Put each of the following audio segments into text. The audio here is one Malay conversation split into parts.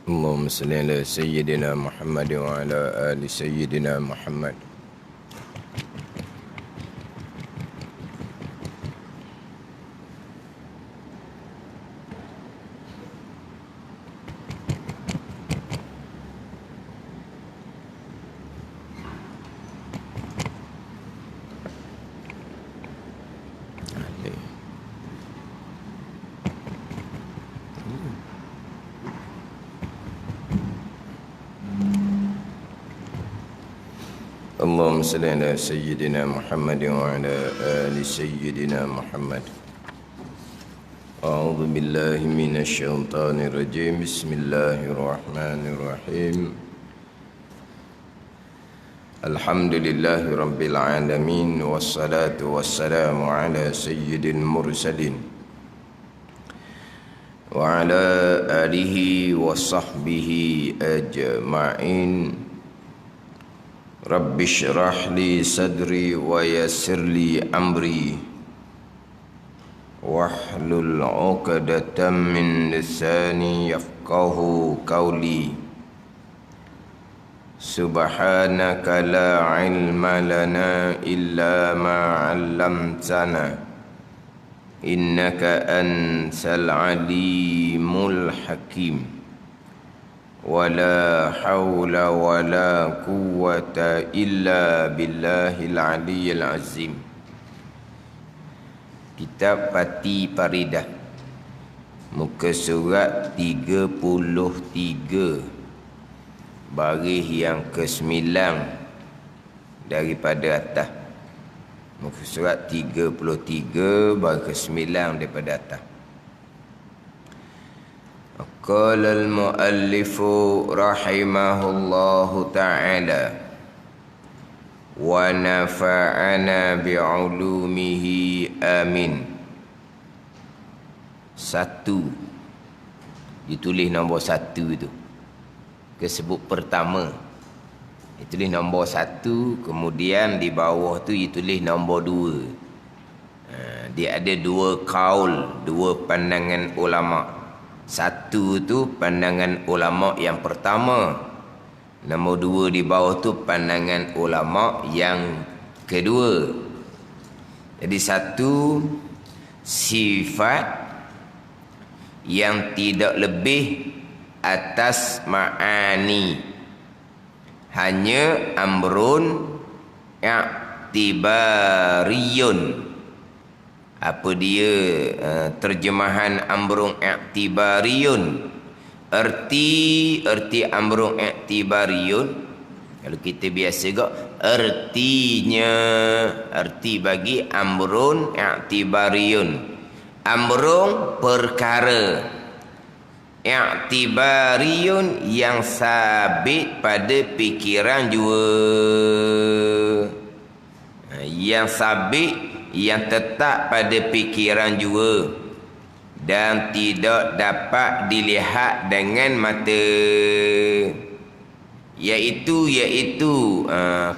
اللهم صل على سيدنا محمد وعلى آل سيدنا محمد. اللهم صل على سيدنا محمد وعلى آل سيدنا محمد. أعوذ بالله من الشيطان الرجيم. بسم الله الرحمن الرحيم. الحمد لله رب العالمين، والصلاة والسلام على سيد المرسلين وعلى آله وصحبه أجمعين. رب اشرح لي صدري ويسر لي أمري واحلل عقدة من لساني يفقه قولي. سبحانك لا علم لنا إلا ما علمتنا إنك أنت العليم الحكيم. ولا حول ولا قوة إلا بالله العلي العظيم. Kitab Pati Paridah, muka surat 33, baris yang ke-9 daripada atas. Muka surat 33, baris ke-9 daripada atas. Qala al-muallifu rahimahullahu ta'ala wa nafa'ana bi'ulumihi amin. 1 ditulis nombor 1 itu kesebut pertama, ditulis nombor 1, kemudian di bawah tu ditulis nombor 2. Dia ada 2 kaul, 2 pandangan ulama'. 1 tu pandangan ulama yang pertama, nombor 2 di bawah tu pandangan ulama yang kedua. Jadi 1 sifat yang tidak lebih atas ma'ani, hanya amrun i'tibariyun. Apa dia terjemahan amrun i'tibariyun? Erti amrun i'tibariyun, kalau kita biasa gak ertinya, erti bagi amrun i'tibariyun, amrun perkara, i'tibariyun yang sabit pada fikiran jua, yang sabit, yang tetap pada fikiran juga dan tidak dapat dilihat dengan mata, iaitu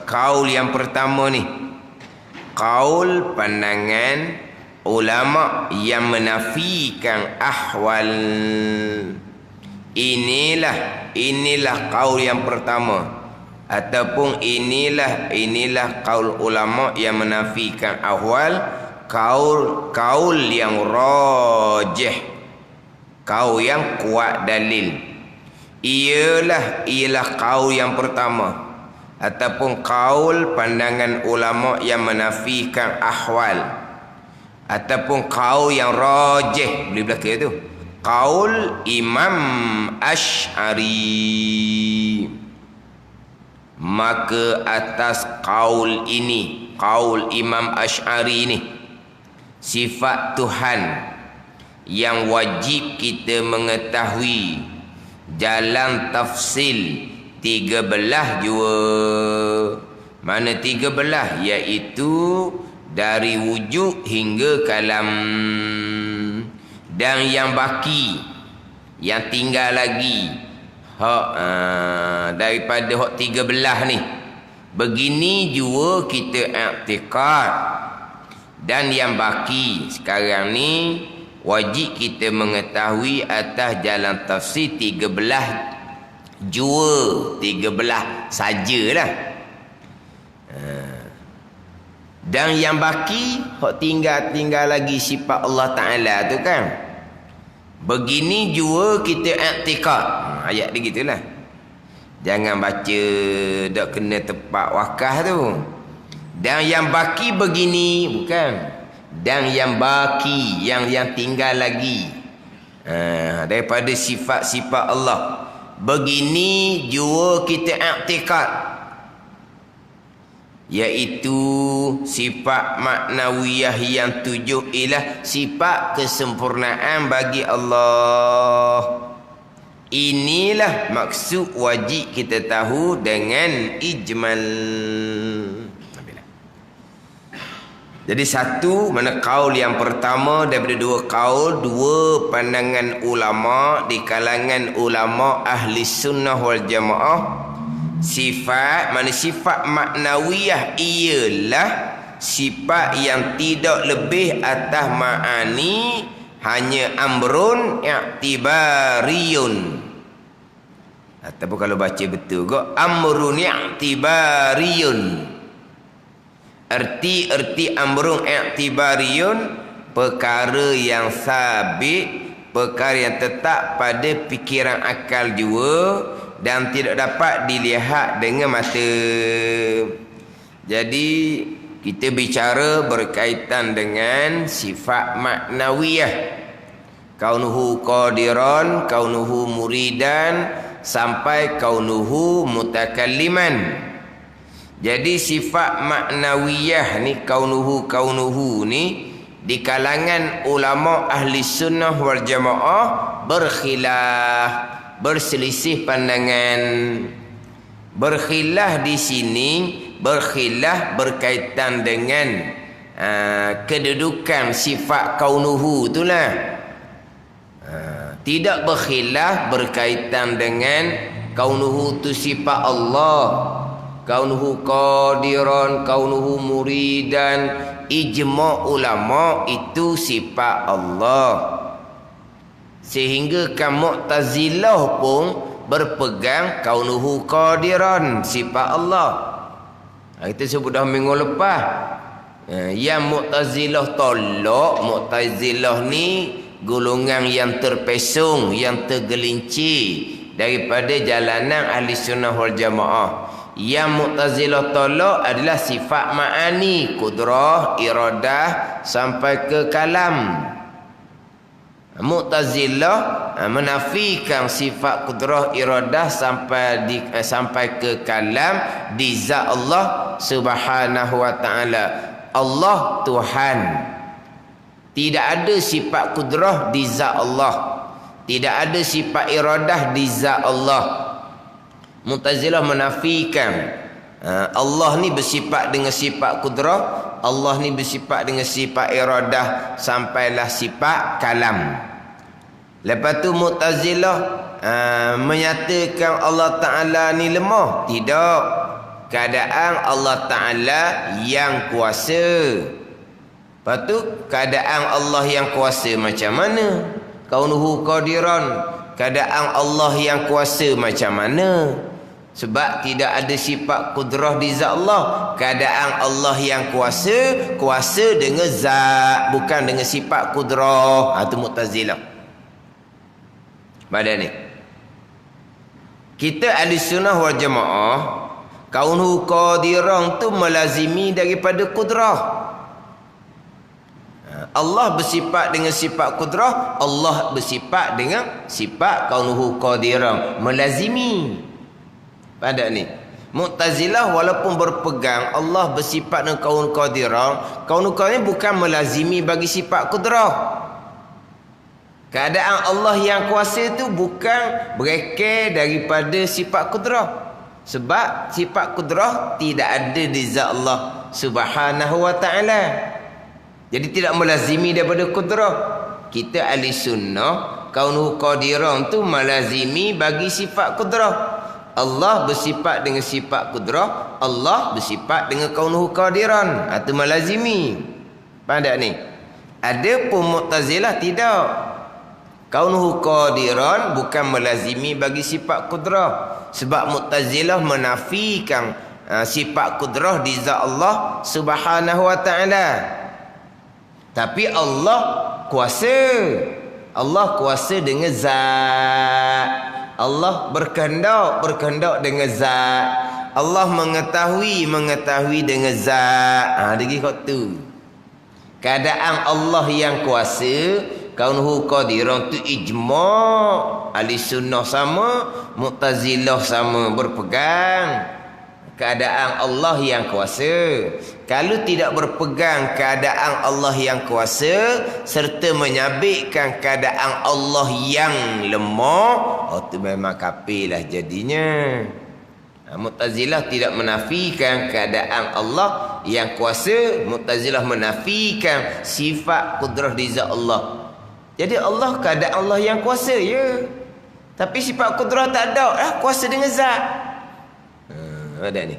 kaul yang pertama ni, kaul pandangan ulama yang menafikan ahwal. Inilah kaul yang pertama, ataupun inilah kaul ulama yang menafikan ahwal, kaul yang rajih, kaul yang kuat dalil. Ialah kaul yang pertama, ataupun kaul pandangan ulama yang menafikan ahwal, ataupun kaul yang rajih. Boleh belakang tu kaul Imam Asy'ari. Maka atas kaul ini, kaul Imam Asy'ari ini, sifat Tuhan yang wajib kita mengetahui jalan tafsil 13 jua. Mana 13? Iaitu dari wujud hingga kalam. Dan yang baki, yang tinggal lagi, daripada hak 13 ni, begini jua kita i'tiqad. Dan yang baki sekarang ni wajib kita mengetahui atas jalan tafsir 13 Jua 13 sajalah. Dan yang baki hak tinggal lagi sifat Allah Taala tu kan. Begini jua kita i'tikad. Ayat dia gitulah. Jangan baca dak kena tepat wakah tu. Dan yang baki begini bukan. Dan yang baki yang tinggal lagi. Daripada sifat-sifat Allah. Begini jua kita i'tikad. Iaitu sifat maknawiyah yang tujuh ialah sifat kesempurnaan bagi Allah. Inilah maksud wajib kita tahu dengan ijmal. Jadi satu, mana kaul yang pertama daripada dua kaul, dua pandangan ulama di kalangan ulama ahli sunnah wal jamaah. Sifat, mana sifat maknawiyah ialah sifat yang tidak lebih atas ma'ani, hanya amrun i'tibariyun. Ataupun kalau baca betul kok, amrun i'tibariyun. Erti amrun i'tibariyun, perkara yang sabit, perkara yang tetap pada fikiran akal jua dan tidak dapat dilihat dengan mata. Jadi kita bicara berkaitan dengan sifat maknawiyah. Kaunuhu qadiran, kaunuhu muridan, sampai kaunuhu mutakalliman. Jadi sifat maknawiyah ni, kaunuhu ni, di kalangan ulama ahli sunnah wal jamaah berkhilaf, berselisih pandangan. Berkhilaf di sini, berkhilaf berkaitan dengan kedudukan sifat kaunuhu itulah. Tidak berkhilaf berkaitan dengan kaunuhu tu sifat Allah, kaunuhu qadiran, kaunuhu muridan. Ijma' ulama itu sifat Allah. Sehingga kaum Mu'tazilah pun berpegang kaunuhu qadiran, sifat Allah. Kita sebut dah minggu lepas. Yang Mu'tazilah tolak, Mu'tazilah ni golongan yang terpesong, yang tergelincir daripada jalanan ahli sunnah wal jamaah. Yang Mu'tazilah tolak adalah sifat ma'ani, kudrah, iradah sampai ke kalam. Mu'tazilah menafikan sifat kudrah iradah sampai ke kalam di zat Allah Subhanahu wa taala. Allah Tuhan. Tidak ada sifat kudrah di zat Allah. Tidak ada sifat iradah di zat Allah. Mu'tazilah menafikan Allah ni bersifat dengan sifat kudrah, Allah ni bersifat dengan sifat iradah sampailah sifat kalam. Lepas tu Mu'tazilah menyatakan Allah Ta'ala ni lemah. Tidak. Keadaan Allah Ta'ala yang kuasa. Lepas tu keadaan Allah yang kuasa macam mana? Kaunuhu qadiran. Keadaan Allah yang kuasa macam mana? Sebab tidak ada sifat kudrah di zat Allah. Keadaan Allah yang kuasa, kuasa dengan zat, bukan dengan sifat kudrah. Itu Mu'tazilah. Pada ni kita ahli sunnah wal jamaah, kaunuhu qadiran tu melazimi daripada kudrah. Allah bersifat dengan sifat kudrah, Allah bersifat dengan sifat kaunuhu qadiran, melazimi. Pada ni Mu'tazilah walaupun berpegang Allah bersifat dengan kaunuhu qadiran, kaunuhu qadiran bukan melazimi bagi sifat kudrah. Keadaan Allah yang kuasa itu bukan berekal daripada sifat kudrah. Sebab sifat kudrah tidak ada di zat Allah Subhanahu wa ta'ala. Jadi tidak melazimi daripada kudrah. Kita ahli sunnah, kaunuhu qadiran tu melazimi bagi sifat kudrah. Allah bersifat dengan sifat kudrah, Allah bersifat dengan kaunuhu qadiran. Itu melazimi. Pada ni. Ada pun Mu'tazilah tidak. Kaunuhu qadiran bukan melazimi bagi sifat kudrah. Sebab Mu'tazilah menafikan sifat kudrah di zat Allah Subhanahu wa taala. Tapi Allah kuasa. Allah kuasa dengan zat. Allah berkehendak dengan zat. Allah mengetahui dengan zat. Dia kata tu. Keadaan Allah yang kuasa, kaunuhu qadiran tu ijma'. Ahli sunnah sama, Mu'tazilah sama berpegang keadaan Allah yang kuasa. Kalau tidak berpegang keadaan Allah yang kuasa serta menyabitkan keadaan Allah yang lemah, tu memang kafir lah jadinya. Mu'tazilah tidak menafikan keadaan Allah yang kuasa. Mu'tazilah menafikan sifat kudrah di zat Allah. Jadi Allah keadaan Allah yang kuasa ya. Tapi sifat kudrah tak ada. Kuasa dengan zat. Ada ni.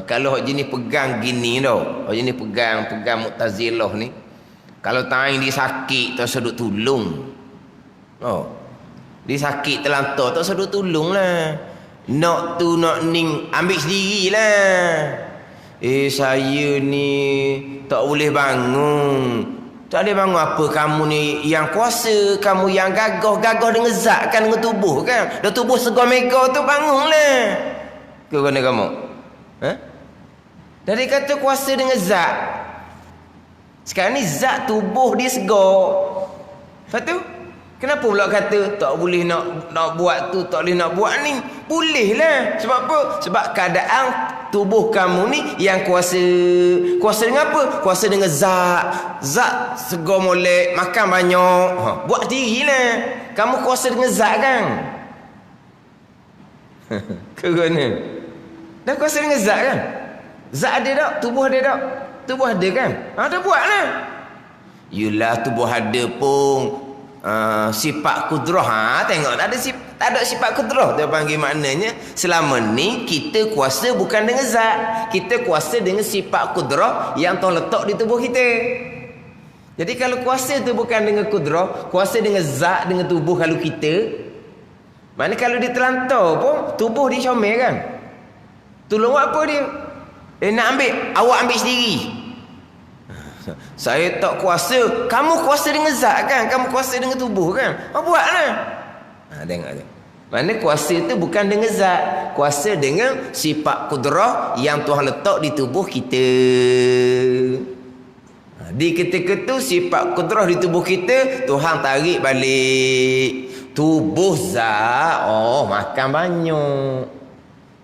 Kalau hak jenis pegang gini tau. Hak jenis pegang Mu'tazilah ni. Kalau tangan dia sakit tak sedut tolong. Dia sakit terlantar tak sedut tolong lah. Nak tu nak ning ambil sendirilah. Saya ni tak boleh bangun. Tak boleh bangun apa kamu ni yang kuasa, kamu yang gagah dengan zat kan, dengan tubuh kan. Dah tubuh segar mega tu bangunlah. Ke mana kamu? Dari kata kuasa dengan zat. Sekarang ni zat tubuh dia segar. Lepas tu kenapa pula kata tak boleh nak buat tu, tak boleh nak buat ni? Boleh lah. Sebab apa? Sebab keadaan tubuh kamu ni yang kuasa. Kuasa dengan apa? Kuasa dengan zat. Zat segar molek, makan banyak. Buat dirilah. Kamu kuasa dengan zat kan? Kerana dah kuasa dengan zat kan? Zat ada tak? Tubuh ada tak? Tubuh ada kan? Dah buat lah. Yelah tubuh ada pun sifat kudrah. Tengok tak ada sifat kudrah. Dia panggil maknanya selama ni kita kuasa bukan dengan zat. Kita kuasa dengan sifat kudrah yang Tuhan letak di tubuh kita. Jadi kalau kuasa tu bukan dengan kudrah, kuasa dengan zat, dengan tubuh kalau kita, mana kalau dia terlantar pun tubuh dia comel kan. Tolong apa dia? Nak ambil, awak ambil sendiri. Saya tak kuasa. Kamu kuasa dengan zat kan? Kamu kuasa dengan tubuh kan? Buatlah. Tengok tu. Mana kuasa tu bukan dengan zat. Kuasa dengan sifat kudrah yang Tuhan letak di tubuh kita. Di ketika tu sifat kudrah di tubuh kita Tuhan tarik balik. Tubuh zat, makan banyak.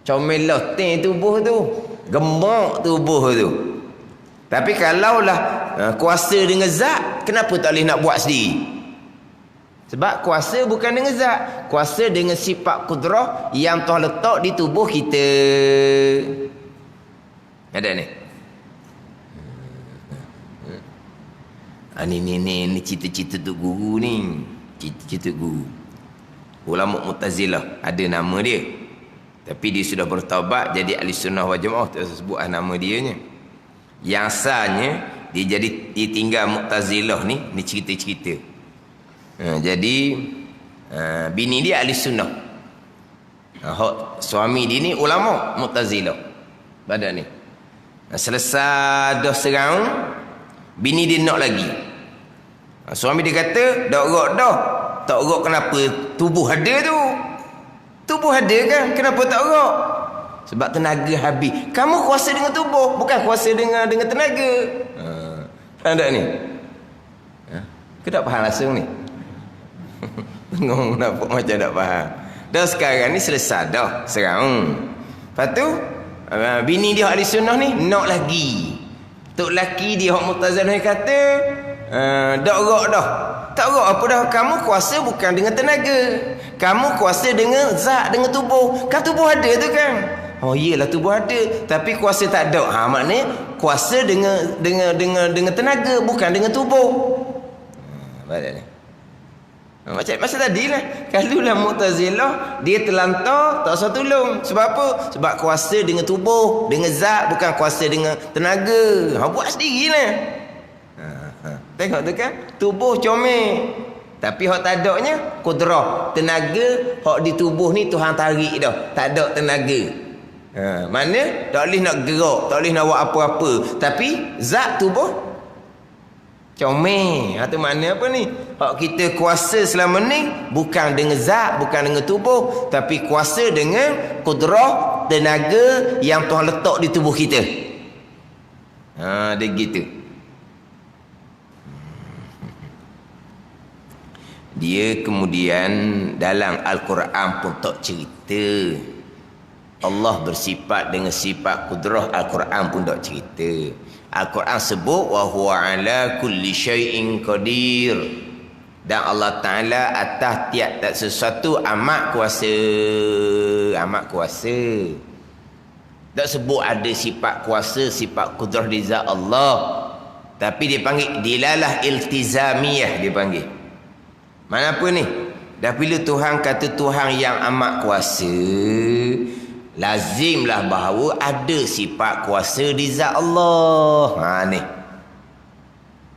Comel loteng tubuh tu. Gemuk tubuh tu. Tapi kalaulah kuasa dengan zat, kenapa tak boleh nak buat sendiri? Sebab kuasa bukan dengan zat. Kuasa dengan sifat kudrah yang Tuhan letak di tubuh kita. Ada ni? Ni cita-cita tu guru ni. Cita-cita guru. Ulama Mu'tazilah. Ada nama dia. Tapi dia sudah bertaubat jadi ahli sunnah wal jamaah. Tak sebut nama dia nya. Yang asalnya dia tinggal Mu'tazilah ni cerita-cerita. Jadi bini dia ahli sunnah. Suami dia ni ulama Mu'tazilah. Badan ni. Selesai dah serang, bini dia nak lagi. Suami dia kata, dah rok dah. Tak rok kenapa? Tubuh ada tu. Tubuh ada kan? Kenapa tak rok? Sebab tenaga habis. Kamu kuasa dengan tubuh, bukan kuasa dengan tenaga. Faham tak ni? Kau tak faham langsung ni? Tengok nampak macam tak faham. Dah sekarang ni selesai dah serang. Lepas tu bini dia ahli sunnah ni nak lagi. Tok laki dia hak Mu'tazilah kata dak rok dah. Tak rok apa dah. Kamu kuasa bukan dengan tenaga. Kamu kuasa dengan zat, dengan tubuh. Kan tubuh ada tu kan? Oh iyalah tubuh ada, tapi kuasa tak ada. Maknanya kuasa dengan tenaga bukan dengan tubuh. Baik ni. Macam tadi lah. Kalau lah Mu'tazilah dia terlantar tak usah tolong. Sebab apa? Sebab kuasa dengan tubuh, dengan zat, bukan kuasa dengan tenaga. Buat sendirilah. Tengok tu kan, tubuh comel. Tapi hak tak adanya kudrah, tenaga hak di tubuh ni Tuhan tarik dah, tak ada tenaga. Mana tak boleh nak gerak, tak boleh nak buat apa-apa, tapi zat tubuh comel. Tu makna apa ni? Hak kita kuasa selama ni bukan dengan zat, bukan dengan tubuh, tapi kuasa dengan kudrah, tenaga yang Tuhan letak di tubuh kita. Dia gitu. Dia kemudian dalam Al-Quran pun tak cerita. Allah bersifat dengan sifat kudrah, Al-Quran pun tak cerita. Al-Quran sebut wa huwa ala kulli syai'in qadir. Dan Allah Ta'ala atas tiap-tiap sesuatu amat kuasa. Amat kuasa. Tak sebut ada sifat kuasa, sifat kudrah di zat Allah. Tapi dia panggil dilalah iltizamiyah, dia panggil. Mana apa ni? Dah bila Tuhan kata Tuhan yang amat kuasa, lazimlah bahawa ada sifat kuasa di zat Allah. Ni.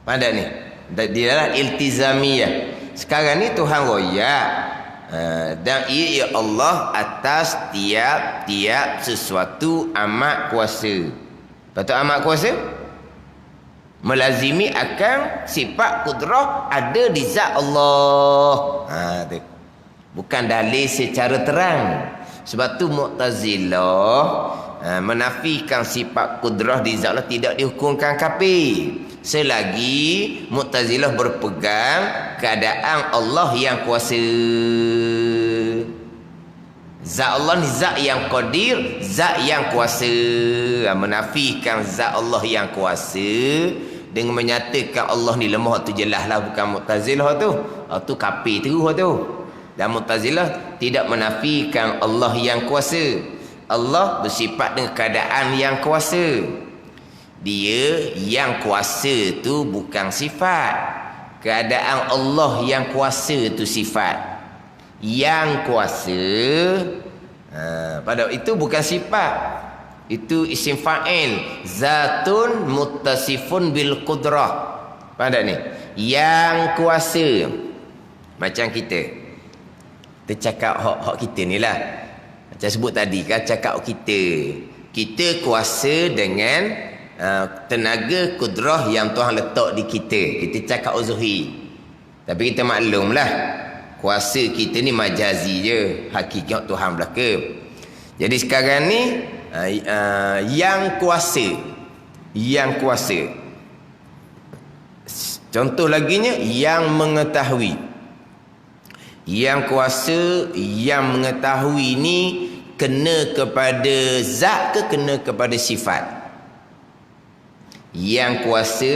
Pada ni. Dia adalah iltizamiyah. Sekarang ni Tuhan royak. Dan ia Allah atas tiap-tiap sesuatu amat kuasa. Betul amat kuasa? Melazimi akan sifat kudrah ada di zat Allah. Bukan dalil secara terang. Sebab tu Mu'tazilah menafikan sifat kudrah di zat Allah tidak dihukumkan kafir. Selagi Mu'tazilah berpegang keadaan Allah yang kuasa. Zat Allah ni zat yang qadir, zat yang kuasa. Menafikan zat Allah yang kuasa dengan menyatakan Allah ni lemah, tu jelaslah bukan Mu'tazilah tu. Tu kafir terus tu. Dan Mu'tazilah tidak menafikan Allah yang kuasa. Allah bersifat dengan keadaan yang kuasa. Dia yang kuasa tu bukan sifat. Keadaan Allah yang kuasa tu sifat. Yang kuasa pada itu bukan sifat. Itu isim fa'il, zatun muttasifun bil qudrah. Pada ni yang kuasa. Macam kita cakap hak kita ni lah. Macam sebut tadi kan, cakap kita kuasa dengan tenaga kudrah yang Tuhan letak di kita. Kita cakap uzuhi. Tapi kita maklumlah kuasa kita ni majazi je, hakikat Tuhan belaka. Jadi sekarang ni yang kuasa, contoh laginya yang mengetahui. Yang kuasa, yang mengetahui ni kena kepada zat ke kena kepada sifat? Yang kuasa,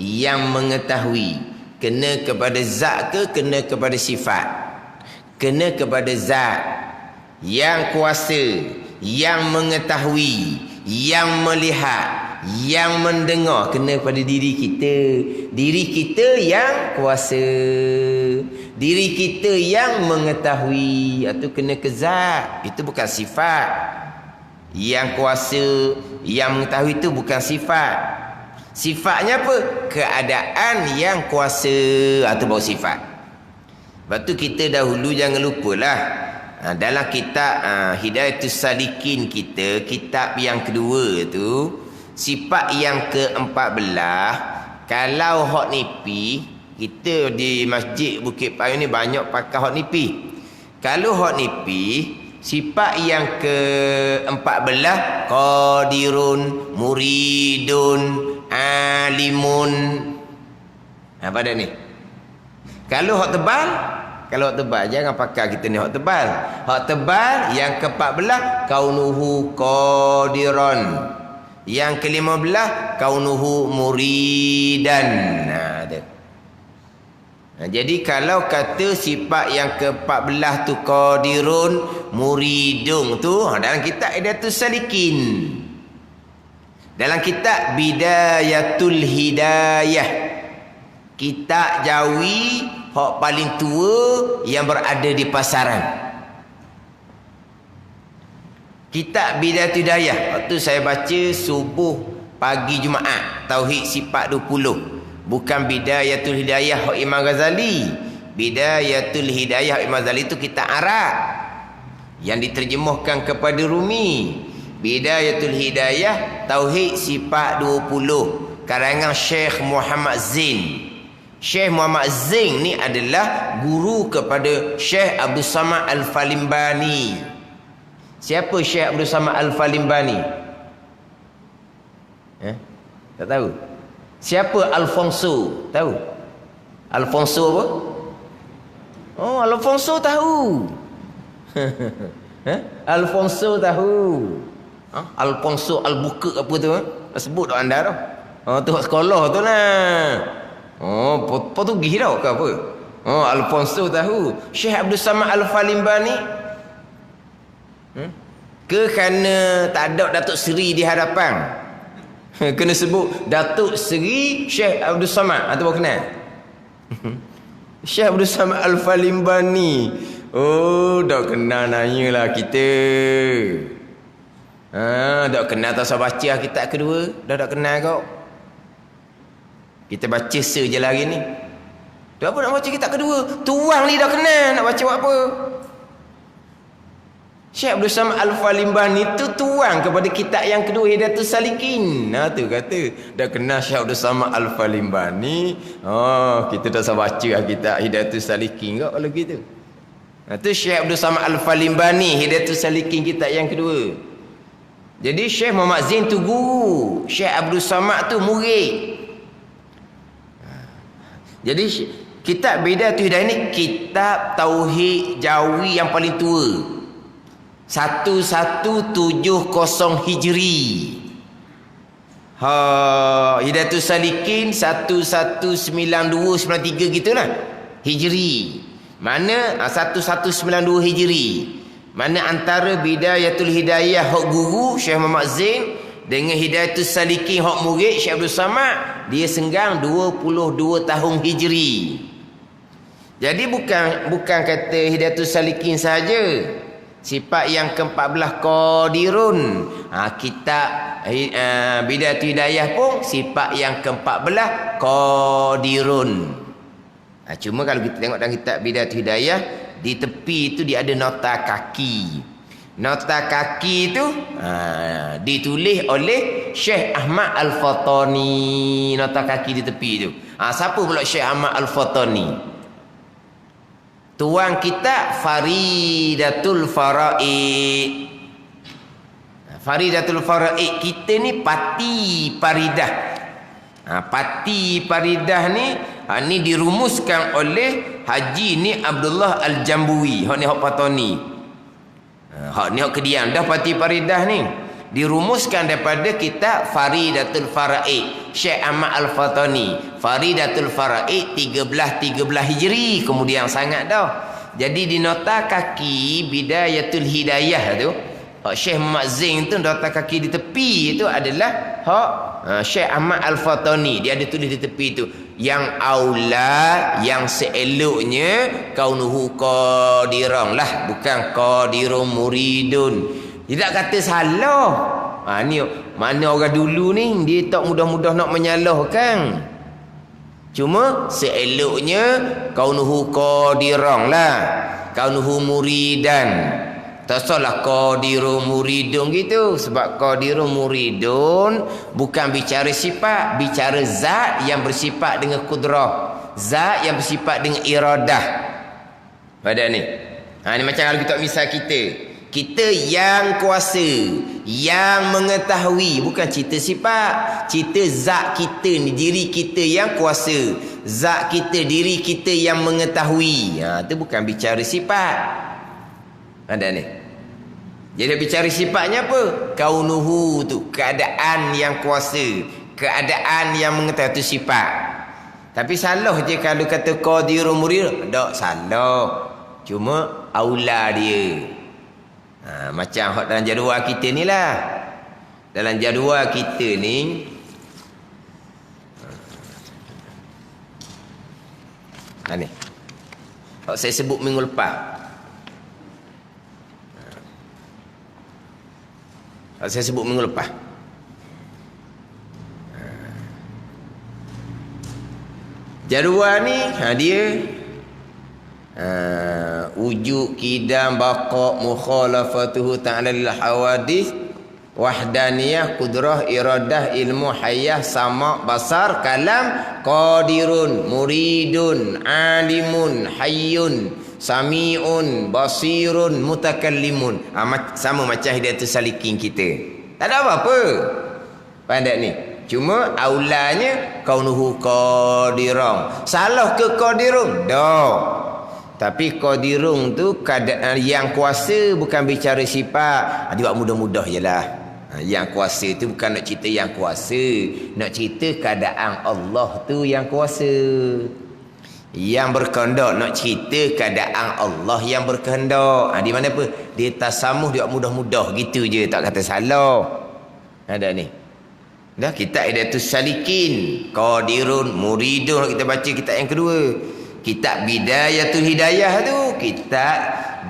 yang mengetahui kena kepada zat ke kena kepada sifat? Kena kepada zat. Yang kuasa, yang mengetahui, yang melihat, yang mendengar kena pada diri kita. Diri kita yang kuasa, diri kita yang mengetahui. Itu kena ke zat, itu bukan sifat. Yang kuasa, yang mengetahui itu bukan sifat. Sifatnya apa? Keadaan yang kuasa. Itu baru sifat. Lepas tu kita dahulu jangan lupalah, dalam kitab Hidayatus Salikin kita, kitab yang kedua tu, sifat yang ke-14, kalau hak nipi, kita di Masjid Bukit Payung ni banyak pakai hak nipi. Kalau hak nipi, sifat yang ke-14, qadirun, muridun, alimun. Pada ni. Kalau hak tebal, jangan pakai kita ni hak tebal. Hak tebal yang ke-14, kaunuhu qadiran. Yang ke-15, kaunuhu muridan. Jadi kalau kata sifat yang ke-14 tu qadirun, muridun tu, dalam kitab Hidayatus Salikin, dalam kitab Bidayatul Hidayah, kitab Jawi hak paling tua yang berada di pasaran, kitab Bidayatul Hidayah. Waktu saya baca subuh pagi Jumaat, Tauhid sifat 20, Bukan Bidayatul Hidayah Imam Ghazali. Bidayatul Hidayah Imam Ghazali itu kitab Arab yang diterjemahkan kepada Rumi. Bidayatul Hidayah Tauhid Sifat 20 karangan Syekh Muhammad Zain. Syekh Muhammad Zain ni adalah guru kepada Syekh Abdul Samad Al-Falimbani. Siapa Syekh Abdul Samad Al-Falimbani? Tak tahu. Siapa Alfonso? Tahu? Alfonso apa? Oh, Alfonso tahu. Alfonso tahu. Alfonso Albuquerque apa tu? Sebut tak anda tu? Tu sekolah tu lah. Portugis tau ke apa? Alfonso tahu. Syekh Abdul Samad Al-Falimbani. Ke kerana tak ada Datuk Seri di hadapan? Kena sebut Datuk Seri Syekh Abdul Samad atau kenal? Syekh Abdul Samad Al-Falimbani. Dak kenal nanyalah kita. Dak kenal tak usah baca kitab kedua. Dah kenal kau. Kita baca saja lagi ni. Dak apa nak baca kitab kedua? Tuang ni dah kenal, nak baca buat apa? Syekh Abdul Samad Al-Falimbani tu tuang kepada kitab yang kedua, Hidayatus Salikin. Tu kata dah kenal Syekh Abdul Samad Al-Falimbani. Kita dah usah baca kitab Hidayatus Salikin kau kalau gitu. Tu Syekh Abdul Samad Al-Falimbani, Hidayatus Salikin kitab yang kedua. Jadi Syekh Muhammad Zain tu guru, Syekh Abdul Samad tu murid. Jadi kitab Bidayatul Hidayah ni kitab tauhid Jawi yang paling tua. 1170 Hijri. Hidayatus Salikin 1192-93 gitulah Hijri. Mana 1192 Hijri. Mana antara Bidayatul Hidayah hak guru Syekh Muhammad Zain dengan Hidayatus Salikin hak murid Syekh Abdul Samad, dia senggang 22 tahun Hijri. Jadi bukan kata Hidayatus Salikin saja. Sifat yang ke-14 Qadirun. Kitab Bidayatul Hidayah pun sifat yang ke-14 Qadirun. Cuma kalau kita tengok dalam kitab Bidayatul Hidayah, di tepi itu dia ada nota kaki. Nota kaki itu ditulis oleh Syekh Ahmad Al-Fatani. Nota kaki di tepi itu. Siapa pula Syekh Ahmad Al-Fatani? Tuang kitab Faridatul Faraid. Faridatul Faraid kita ni Pati Paridah. Pati Paridah ni dirumuskan oleh Haji ni Abdullah Al-Jambui. Hak ni hak Fatani. Hak ni hak kediam dah Pati Paridah ni. Dirumuskan daripada kitab Faridatul Faraid Syekh Ahmad Al-Fatani. Faridatul Faraid 13 Hijri, kemudian sangat dah. Jadi di nota kaki Bidayatul Hidayah tu, Syekh Muhammad Zain tu nota kaki di tepi itu adalah hak Syekh Ahmad Al-Fatani. Dia ada tulis di tepi tu, yang aula, yang seeloknya kaunuhu qadiran lah, bukan qadirun muridun. Tidak kata salah. Ni mana orang dulu ni dia tak mudah-mudah nak menyalahkan. Cuma seeloknya kaunuhu qadiran lah, kaunuhu muridan. Tak salah qadirun muridun gitu. Sebab qadirun muridun bukan bicara sifat, bicara zat yang bersifat dengan kudrah, zat yang bersifat dengan iradah. Pada ni. Ni macam kalau kita misal kita yang kuasa, yang mengetahui, bukan cerita sifat, cerita zat kita ni, diri kita yang kuasa, zat kita, diri kita yang mengetahui. Itu bukan bicara sifat. Ada ni. Jadi bicara sifatnya apa? Kaunuhu tu, keadaan yang kuasa, keadaan yang mengetahui, itu sifat. Tapi salah je kalau kata qadirun murid. Tak salah. Cuma aula dia. Macam hak dalam jadual kita ni lah. Dalam jadual kita ni ni hak saya sebut minggu lepas. Hak saya sebut minggu lepas. Jadual ni dia wujud, qidam, baqa, mukhalafatuhu ta'ala lil hawadith, wahdaniyah, qudrah, iradah, ilmu, hayah, sama, basar, kalam, qadirun, muridun, alimun, hayyun, sami'un, basirun, mutakallimun. Sama macam Hidayatus Salikin kita. Tak ada apa-apa pada ni. Cuma aulanya kaunuhu qadirun. Salah ke qadirun? Dak. Tapi qadirun tu keadaan yang kuasa, bukan bicara sifat. Dia buat mudah-mudah je lah. Yang kuasa tu bukan nak cerita yang kuasa, nak cerita keadaan Allah tu yang kuasa. Yang berkehendak nak cerita keadaan Allah yang berkehendak. Di mana apa? Dia tasamuh, dia buat mudah-mudah gitu je, tak kata salah. Ada ni. Dah kitab Hidayatus Salikin, Qadirun, Muridun, kita baca kitab yang kedua. Kitab Bidayatul Hidayah tu kitab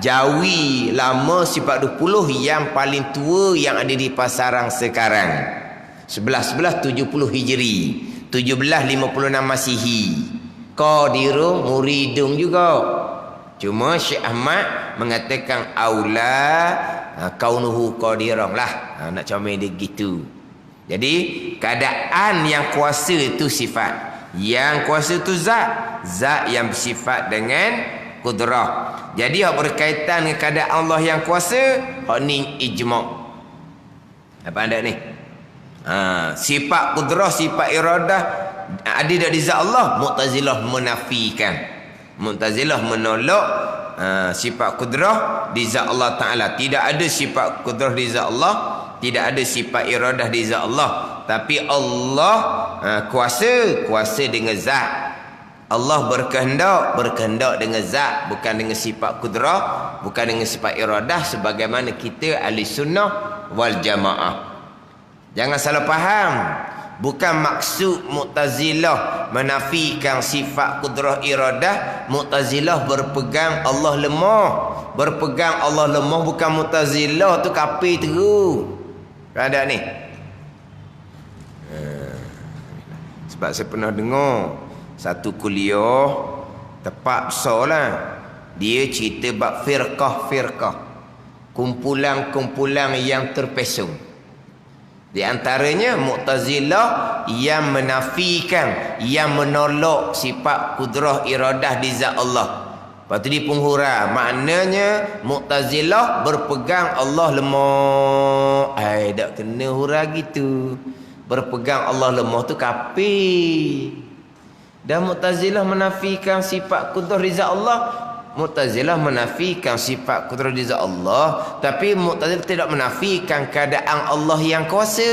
Jawi lama sifat 20 yang paling tua yang ada di pasaran sekarang. 1170 Hijri, 1756 Masihi. Qadirun, Muridun juga. Cuma Syekh Ahmad mengatakan aula kaunuhu qadirun lah. Nak comel dia gitu. Jadi keadaan yang kuasa itu sifat, yang kuasa itu zat yang bersifat dengan kudrah. Jadi hak berkaitan dengan keadaan Allah yang kuasa, hak ni ijma'. Apa anda ni? Sifat kudrah, sifat iradah ada dari zat Allah. Mu'tazilah menafikan. Mu'tazilah menolak sifat kudrah di zat Allah Ta'ala. Tidak ada sifat kudrah di zat Allah, tidak ada sifat iradah di zat Allah. Tapi Allah kuasa dengan zat. Allah berkehendak dengan zat, bukan dengan sifat kudrah, bukan dengan sifat iradah, sebagaimana kita ahli sunnah wal jamaah. Jangan salah faham. Bukan maksud Mu'tazilah menafikan sifat kudrah iradah. Mu'tazilah berpegang Allah lemah. Berpegang Allah lemah bukan Mu'tazilah tu kafir terus. Ada ni. Sebab saya pernah dengar satu kuliah tepat besarlah. Dia cerita bab firqah-firqah, kumpulan-kumpulan yang terpesong. Di antaranya Mu'tazilah yang menafikan, yang menolak sifat kudrah iradah di zat Allah. Lepas tu di penghurah, maknanya Mu'tazilah berpegang Allah lemah. Tak kena hurah gitu. Berpegang Allah lemah tu kafir. Dan Mu'tazilah menafikan sifat kudrah di zat Allah. Mu'tazilah menafikan sifat kudrah di zat Allah, tapi Mu'tazilah tidak menafikan keadaan Allah yang kuasa.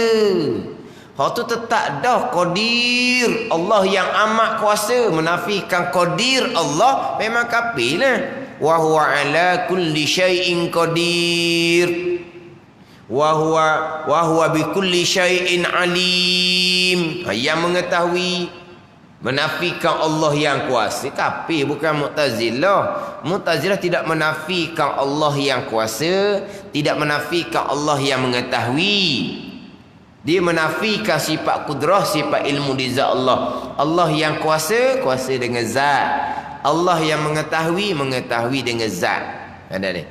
Hak tu tetap dah qadir, Allah yang amat kuasa. Menafikan qadir Allah memang kafir lah. Wa huwa ala kulli syai'in qadir. Wa huwa bi kulli syai'in alim. Yang mengetahui. Menafikan Allah yang kuasa kafir, bukan Mu'tazilah. Mu'tazilah tidak menafikan Allah yang kuasa, tidak menafikan Allah yang mengetahui. Dia menafikan sifat kudrah, sifat ilmu di zat Allah. Allah yang kuasa, kuasa dengan zat. Allah yang mengetahui, mengetahui dengan zat. Ada ni.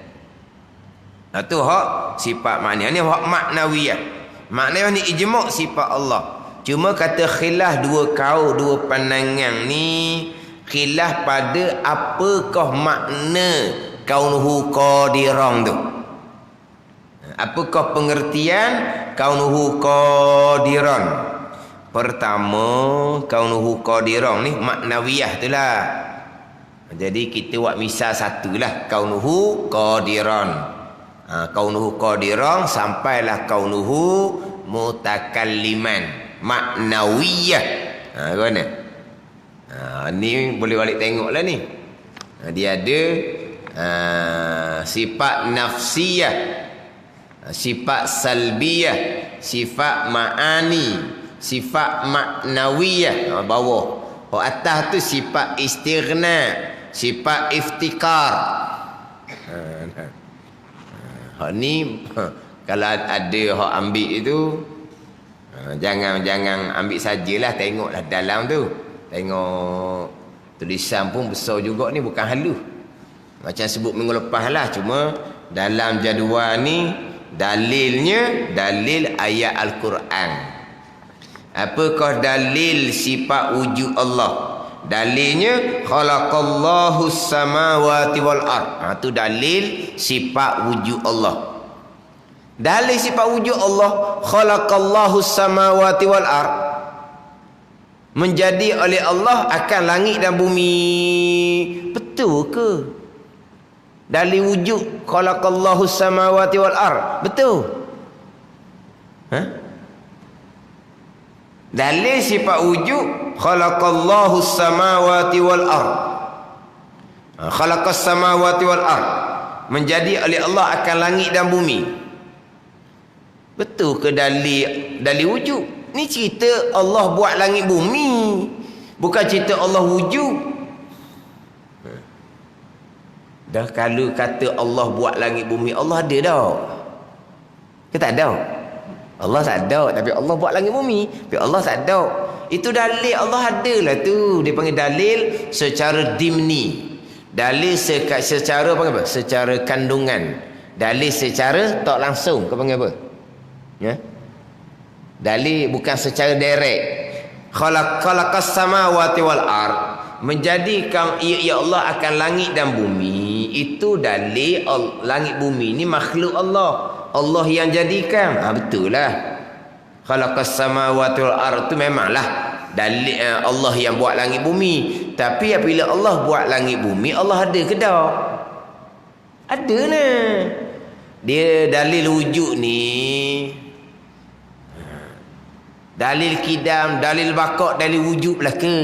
Itu hak sifat makna. Ini hak maknawiyah. Maknawiyah ni ijma' sifat Allah. Cuma kata khilaf dua kaul, dua pandangan ni, khilaf pada apakah makna kaunuhu qadiran tu. Apakah pengertian kaunuhu qadiran? Pertama, kaunuhu qadiran ni maknawiyah tu lah. Jadi kita buat misal satulah, kaunuhu qadiran. Kaunuhu qadiran sampailah kaunuhu mutakalliman. Maknawiyah. Kau mana? Ni boleh balik tengok lah ni. Dia ada sifat nafsiyah, sifat salbiyah, sifat ma'ani, sifat maknawiyah. Bawah. Atas tu sifat istighna, sifat iftikar. Ni kalau ada hak ambil itu, jangan ambil sajalah, tengoklah dalam tu. Tengok tulisan pun besar juga ni, bukan halus. Macam sebut minggu lepas lah. Cuma dalam jadual ni dalilnya dalil ayat Al-Quran. Apakah dalil sifat wujud Allah? Dalilnya khalaqallahu samawati wal ard. Tu dalil sifat wujud Allah. Dalil sifat wujud Allah, khalaqallahu samawati wal ard, menjadi oleh Allah akan langit dan bumi. Betul ke? Dalil wujud khalaqallahu samawati wal ard, betul? Dalil sifat wujud khalaqallahu samawati wal ard, khalaqas samawati wal ard, menjadi oleh Allah akan langit dan bumi. Betul ke dalil wujud? Ni cerita Allah buat langit bumi, bukan cerita Allah wujud. Dah kalau kata Allah buat langit bumi, Allah ada tak? Ke tak ada? Allah tak ada, tapi Allah buat langit bumi. Tapi Allah tak ada. Itu dalil Allah ada lah tu. Dia panggil dalil secara dimni. Dalil secara apa? Secara kandungan. Dalil secara tak langsung. Kau panggil apa? Ya? Dalil bukan secara direct. Khalaqas samawati wal ard, menjadikan ya Allah akan langit dan bumi. Itu dalil langit bumi ni makhluk Allah. Allah yang jadikan. Betul lah. Khalaqas samawati wal ard tu memanglah dalil Allah yang buat langit bumi. Tapi apabila Allah buat langit bumi, Allah ada ke tak? Ada lah. Dia dalil wujud ni, dalil kidam, dalil baqa', dalil wujud lah ke?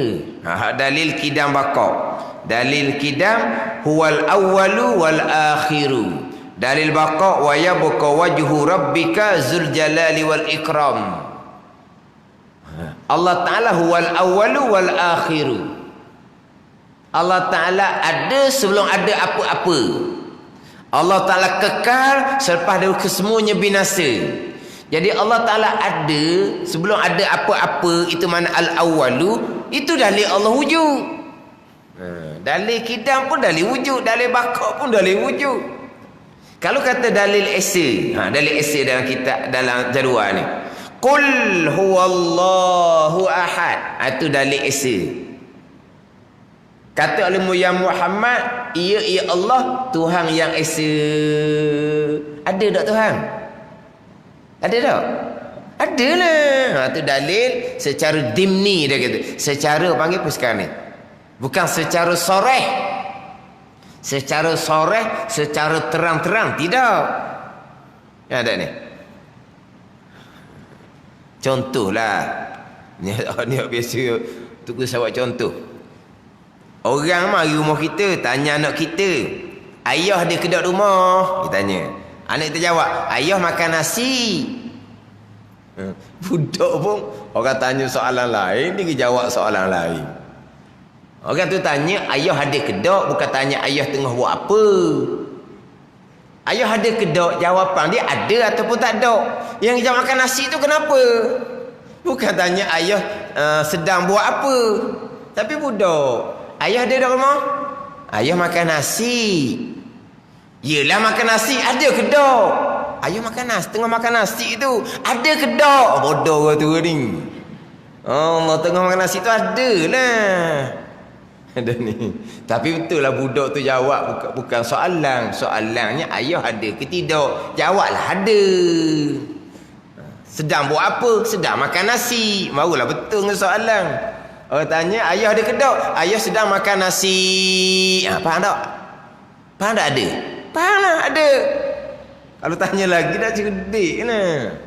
Dalil kidam baqa'. Dalil kidam huwal awwalu wal akhiru. Dalil baqa' wa yabqa wajhu rabbika zul jalali wal ikram. Allah Ta'ala huwal awwalu wal akhiru. Allah Ta'ala ada sebelum ada apa-apa. Allah Ta'ala kekal selepas dia kesemuanya binasa. Jadi Allah Ta'ala ada sebelum ada apa-apa. Itu mana al-awwalu. Itu dalil Allah wujud. Dalil kidam pun dalil wujud. Dalil baqa' pun dalil wujud. Kalau kata dalil esai, dalil esai dalam kitab, dalam jadual ni, qul huwallahu ahad, itu dalil esai. Kata oleh Muhammad Muhammad, ia Allah Tuhan yang esa. Ada tak Tuhan? Ada tak? Ada lah. Itu dalil secara dimni dia kata. Secara panggil apa sekarang ni? Bukan secara soreh. Secara soreh, secara terang-terang. Tidak. Yang ada ni. Contohlah. Ni biasa tunggu saya buat contoh. Orang mari rumah kita, tanya anak kita, ayah dia ke tak rumah? Dia tanya. Anak kita jawab, ayah makan nasi. Budak pun orang tanya soalan lain, dia jawab soalan lain. Orang tu tanya, ayah ada ke tak? Bukan tanya ayah tengah buat apa. Ayah ada ke tak? Jawapan dia ada ataupun tak ada. Yang jawab makan nasi tu kenapa? Bukan tanya ayah sedang buat apa. Tapi budak, ayah ada dah rumah? Ayah makan nasi. Yelah makan nasi, ada ke tak? Ayah makan nasi, tengah makan nasi tu, ada ke tak? Bodoh kau tu ni. Allah, tengah makan nasi tu ada lah. Ada ni. Tapi betul lah budak tu jawab, bukan soalan. Soalannya ayah ada ke tidak? Jawablah ada. Sedang buat apa? Sedang makan nasi. Barulah betul dengan soalan. Orang tanya, ayah ada ke tak? Ayah sedang makan nasi. Faham tak? Faham tak ada? Faham lah, ada. Kalau tanya lagi, dah cerdik lah.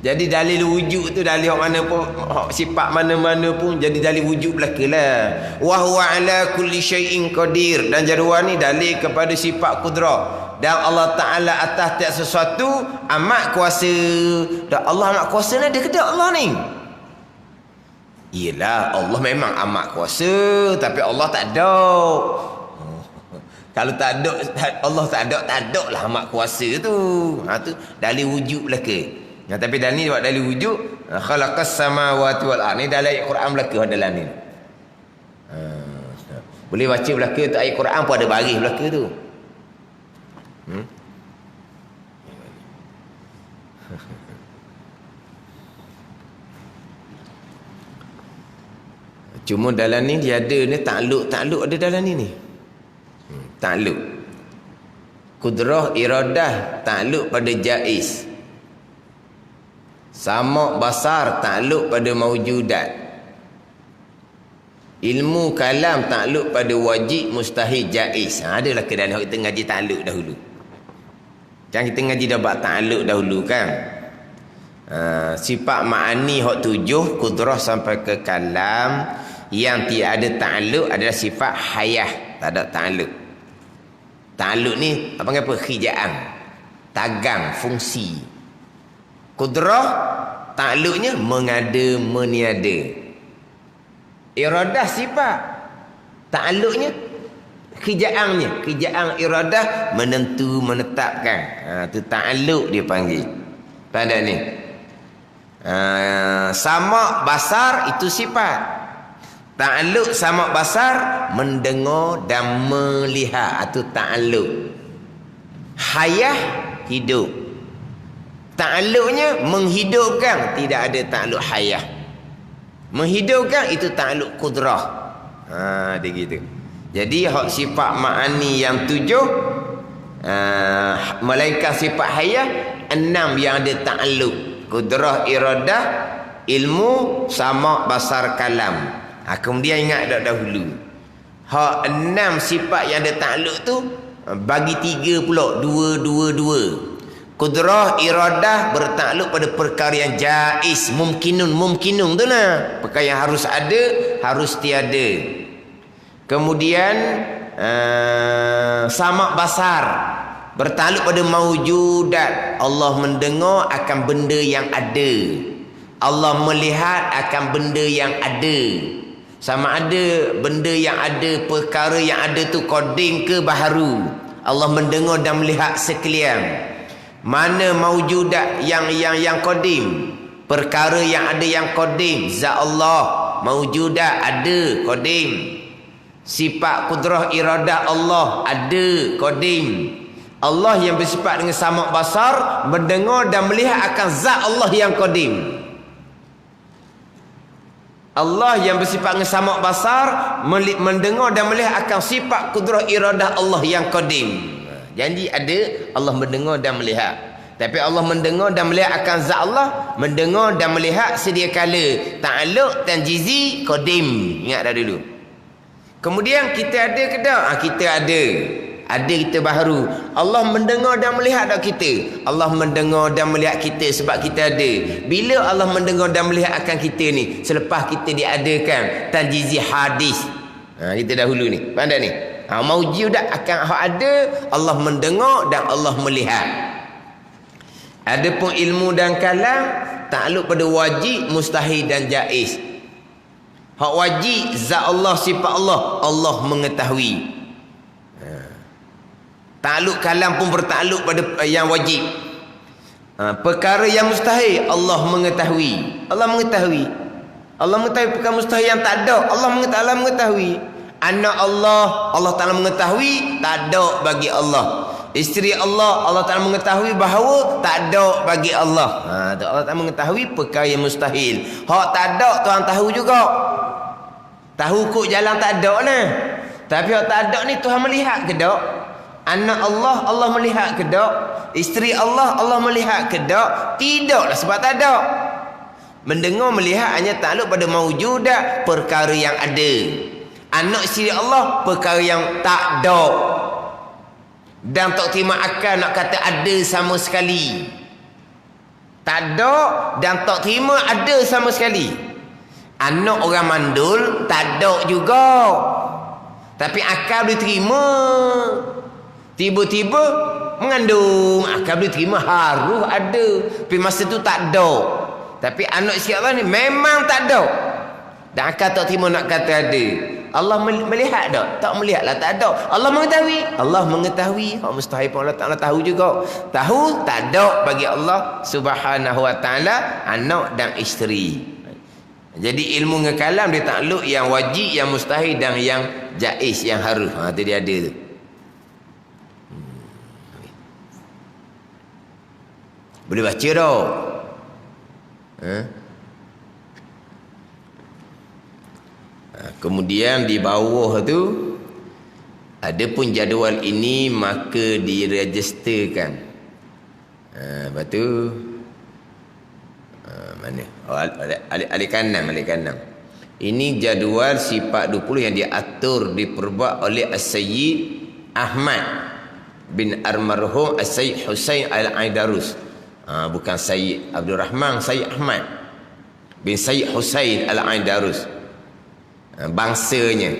Jadi dalil wujud tu, dalil mana pun, sifat mana-mana pun, jadi dalil wujud belakalah. Wa huwa ala kulli syai'in qadir. Dan jadual ni dalil kepada sifat kudrah. Dan Allah Ta'ala atas tiap sesuatu amat kuasa. Dan Allah amat kuasa ni, ada ke tak Allah ni? Yelah, Allah memang amat kuasa, tapi Allah tak ada. Kalau tak ada, Allah tak ada lah amat kuasa tu. Tu dalil wujud belaka. Nah, tapi dalam ni buat dalil wujud, khalaqas samawati wal ardh. Ni dalam ayat Quran belaka dalam ni. Boleh baca belaka tu ayat Quran pun ada baris belaka tu. Cuma dalam ni dia ada ni takluk ada dalam ni. Takluk. Kudrah iradah takluk pada jaiz. Sama basar takluk pada maujudat. Ilmu kalam takluk pada wajib, mustahil, jaiz. Adalah ke dalam kita ngaji takluk dahulu. Kan kita ngaji dah bab takluk dahulu kan. Sifat ma'ani hak 7 kudrah sampai ke kalam. Yang tidak ada ta'alluq adalah sifat hayah, tak ada ta'alluq. Ta'alluq ni apa panggil apa? Khijaan, tagang, fungsi. Kudrah ta'alluqnya mengada, meniada. Iradah sifat, ta'alluqnya khijaannya, khijaan iradah menentu, menetapkan. Tu ta'alluq dia panggil. Pada ni sama basar itu sifat. Ta'alluq sama basar mendengar dan melihat, itu ta'alluq. Hayah hidup. Ta'alluqnya menghidupkan, tidak ada ta'alluq hayah. Menghidupkan itu ta'alluq kudrah. Dia gitu. Jadi hak sifat ma'ani yang 7 melainkan sifat hayah 6 yang ada ta'alluq. Kudrah iradah, ilmu, sama basar kalam. Kemudian ingat dahulu. Hak 6 sifat yang ada takluk tu bagi 3 pula, 2. Kudrah iradah bertakluk pada perkara yang jaiz, mumkinun tu nah. Perkara yang harus ada, harus tiada. Kemudian sama basar bertakluk pada maujudat. Allah mendengar akan benda yang ada. Allah melihat akan benda yang ada. Sama ada benda yang ada, perkara yang ada tu qadim ke baharu. Allah mendengar dan melihat sekalian. Mana maujudat yang qadim? Perkara yang ada yang qadim, zat Allah maujudat ada, qadim. Sifat kudrah iradah Allah ada, qadim. Allah yang bersifat dengan sama basar mendengar dan melihat akan zat Allah yang qadim. Allah yang bersifat dengan sama basar mendengar dan melihat akan sifat kudrah iradah Allah yang qadim. Jadi ada Allah mendengar dan melihat. Tapi Allah mendengar dan melihat akan zat Allah, mendengar dan melihat sedia kala. Ta'alluq tanjizi qadim. Ingat dah dulu. Kemudian kita ada ke tak? Kita ada. Ada kita baharu. Allah mendengar dan melihat tak kita? Allah mendengar dan melihat kita sebab kita ada. Bila Allah mendengar dan melihat akan kita ni? Selepas kita diadakan tanjizi hadis. Kita dahulu ni. Pandai ni. Maujudat akan hak ada, Allah mendengar dan Allah melihat. Adapun ilmu dan kalam takluk pada wajib, mustahil dan jaiz. Hak wajib zat Allah, sifat Allah, Allah mengetahui. Takluk kalam pun bertakluk pada yang wajib. Perkara yang mustahil Allah mengetahui. Allah mengetahui. Allah mengetahui perkara mustahil yang tak ada. Allah mengetahui. Anak Allah, Allah Ta'ala mengetahui, tak ada bagi Allah. Isteri Allah, Allah Ta'ala mengetahui bahawa tak ada bagi Allah. Allah Ta'ala mengetahui perkara yang mustahil. Hak tak ada Tuhan tahu juga. Tahu kok jalan tak ada lah. Tapi hak tak ada ni Tuhan melihat ke tak? Anak Allah, Allah melihat ke tak? Isteri Allah, Allah melihat ke tak? Tidaklah sebab tak ada. Mendengar melihat hanya takluk pada maujudat, perkara yang ada. Anak isteri Allah, perkara yang tak ada. Dan tak terima akal nak kata ada sama sekali. Tak ada dan tak terima ada sama sekali. Anak orang mandul tak ada juga. Tapi akal boleh terima. Tiba-tiba mengandung, akal boleh terima harus ada. Tapi masa tu tak ada. Tapi anak isteri Allah ni memang tak ada. Dan akal tak terima nak kata ada. Allah melihat tak? Tak melihatlah, tak ada. Allah mengetahui. Allah mengetahui. Hak mustahil pun Allah Taala tahu juga. Tahu tak ada bagi Allah Subhanahu wa taala anak dan isteri. Jadi ilmu ngekalam dia takluk yang wajib, yang mustahil dan yang jaiz, yang harus. Tu dia ada tu. Boleh baca dah. Kemudian di bawah tu ada pun jadual ini maka diregisterkan. Lepas tu mana? Alik kanan. Ini jadual sifat 20 yang diatur diperbuat oleh As-Sayyid Ahmad bin Almarhum As-Sayyid Husain Al-Aidarus. Bukan Sayyid Abdul Rahman, Sayyid Ahmad bin Sayyid Husain Al-Aidarus. Bangsanya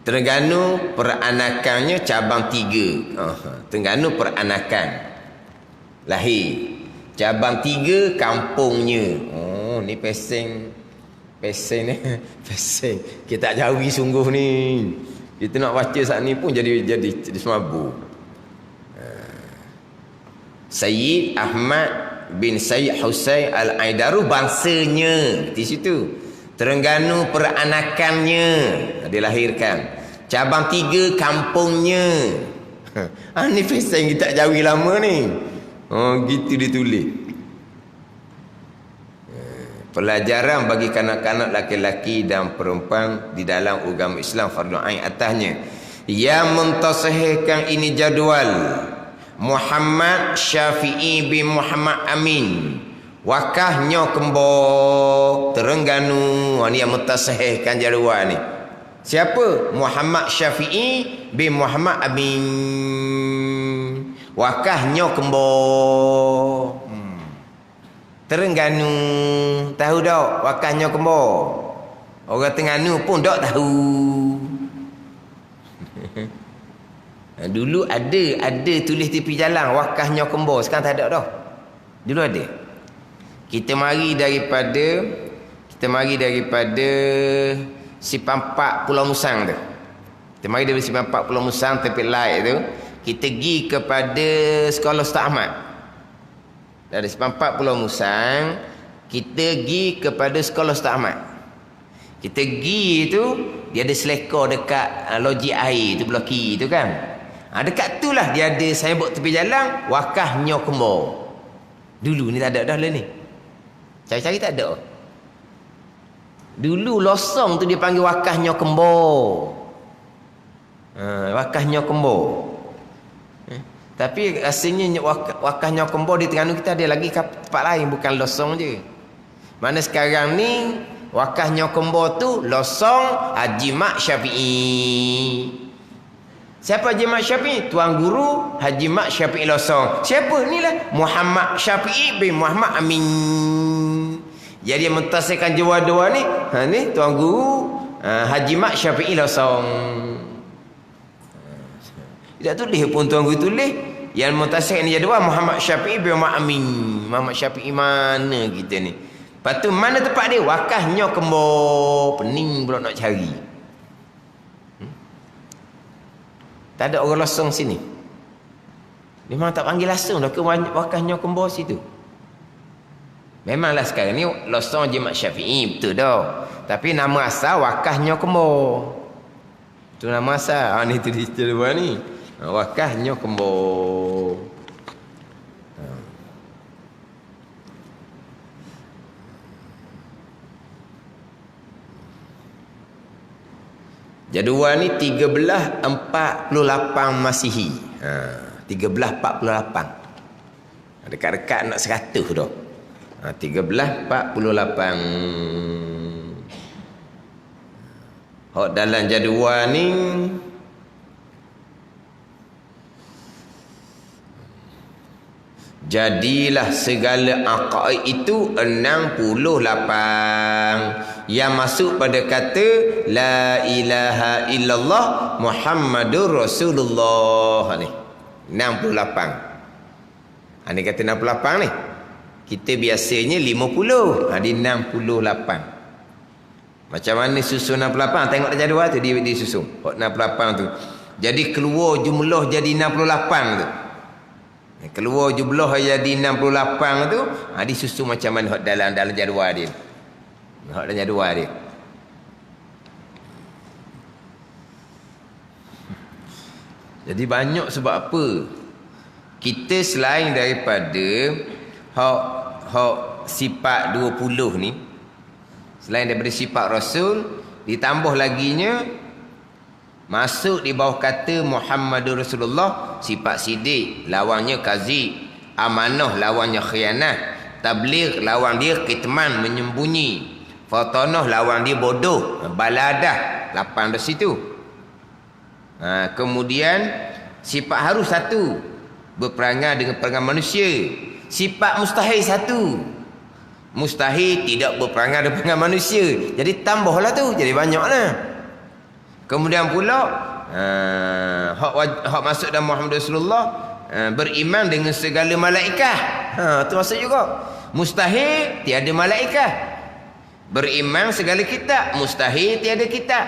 Terengganu peranakannya cabang 3. Terengganu peranakan lahir. Cabang 3 kampungnya. Ni peseng ni. Peseng. Kita tak jawi sungguh ni. Kita nak baca saat ni pun jadi semabuk. Sayyid Ahmad bin Sayyid Husain Al-Aidaru bangsanya di situ. Terengganu peranakannya dilahirkan. Cabang 3 kampungnya. Ni peseng kita tak jawi lama ni. Gitu ditulis. Pelajaran bagi kanak-kanak laki-laki dan perempuan di dalam agama Islam fardu ain atasnya. Yang mentasahihkan ini jadual Muhammad Syafi'i bin Muhammad Amin. Wakahnya kembo Terengganu. Ni yang mentasahihkan jadual ni. Siapa? Muhammad Syafi'i bin Muhammad Amin. Wakahnya kembo Terengganu. Tahu tak wakahnya kembo? Orang Terengganu pun tak tahu. Dulu ada tulis tepi jalan wakahnya kembo. Sekarang tak ada dah. Dulu ada. Kita mari daripada Sipampak Pulau Musang tu. Kita mari daripada Sipampak Pulau Musang tepi laut tu. Kita pergi kepada sekolah Ustaz Ahmad. Dari Sipampak Pulau Musang, kita pergi kepada sekolah Ustaz Ahmad. Kita pergi tu, dia ada selekor dekat loji air tu belah kiri tu kan. Dekat tu lah dia ada signboard tepi jalan, wakahnya kembo. Dulu ni tak ada dah lah ni. Cari-cari tak ada. Dulu losong tu dia panggil wakahnya kembo. Wakahnya kembo. Tapi rasanya wakahnya kembo di Terengganu kita ada lagi tempat lain, bukan losong je. Mana sekarang ni wakahnya kembo tu losong Haji Mak Syafi'i. Siapa Haji Mak Syafi'i? Tuan guru Haji Mak Syafi'i losong. Siapa ni lah? Muhammad Syafi'i bin Muhammad Amin. Jadi yang mentasihkan jawa-jawa ni, ni tuan guru Haji Mak Syafi'i losong. Tidak tulis pun tuan guru tulis yang mentasihkan ni jadual Muhammad Syafi'i bin Muhammad Amin. Muhammad Syafi'i mana kita ni? Lepas tu mana tempat dia? Wakahnya kembo. Pening pula nak cari. Tak ada orang losong sini. Dia memang tak panggil langsung dah ke wakahnya kembo situ. Memanglah sekarang ni losong Haji Mak Syafi'i betul dah. Tapi nama asal wakahnya kembo. Itu nama asal. Ni tu di luar ni. Wakahnya kembo. Jadual ni 1348 Masihi. 1348. Dekat-dekat nak 100 dah. 1348. Hak dalam jadual ni jadilah segala aqaid itu 68 yang masuk pada kata la ilaha illallah Muhammadur Rasulullah ni 68. Ni kata 68 ni. Kita biasanya 50. Di 68. Macam mana susun 68? Tengok dah jadual tu dia susun. 68 tu. Jadi keluar jumlah jadi 68 tu. Keluar jumlah jadi 68 tu, disusun macam mana dalam jadual dia. Dalam jadual dia. Jadi banyak sebab apa? Kita selain daripada hak sifat 20 ni, selain daripada sifat Rasul, ditambah laginya masuk di bawah kata Muhammadur Rasulullah, sifat sidik, lawannya kazib, amanah lawannya khianat, tabligh lawan dia kitman, menyembunyi, fatanah lawan dia bodoh, baladah, 8 dari situ. Kemudian sifat harus satu, berperangai dengan perangai manusia. Sifat mustahil satu, mustahil tidak berperangai dengan perangai manusia. Jadi tambahlah tu, jadi banyaklah. Kemudian pula hak masuk dalam Muhammad Rasulullah, beriman dengan segala malaikat. Tu masuk juga. Mustahil tiada malaikat. Beriman segala kitab, mustahil tiada kitab.